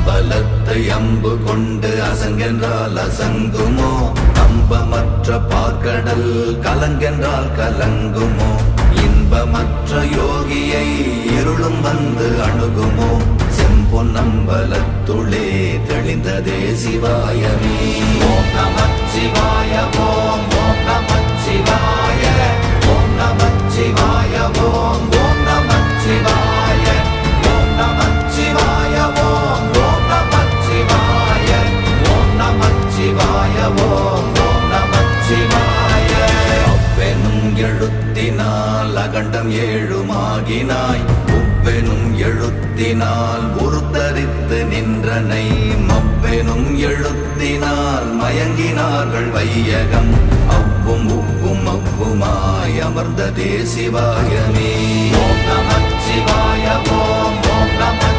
அம்பலத்தை அம்பு கொண்டு அசங்கென்றால் அசங்குமோ? கம்பமற்ற பார்க்கடல் கலங்கென்றால் கலங்குமோ? இன்பமற்ற யோகியை இருளும் வந்து அணுகுமோ? செம்பொன்னம்பலத்துளே தெளிந்ததே சிவாயமே. ஓம் நமச்சிவாய ஓம் ஓம் நமச்சிவாய ஓம் நமச்சிவாய ஓம் ஓம் நமச்சிவாய ஓம் நமச்சிவாய ஓம் ஓம் நமச்சிவாய ஓம் நமச்சிவாய ஓம் ஓம் நமச்சிவாய. அவ்வெனும் எழுத்தினால் அகண்டம் ஏழுமாகினாய், உவ்வெனும் எழுத்தினால் உருத்தரித்து நின்றனை, மவ்வெனும் எழுத்தினால் மயங்கினார்கள் வையகம், அவ்வும் உவ்வும் அவ்வுமாய் அமர்ந்ததே சிவாயமே. ஓம் நமச்சிவாய ஓம் ஓம் நம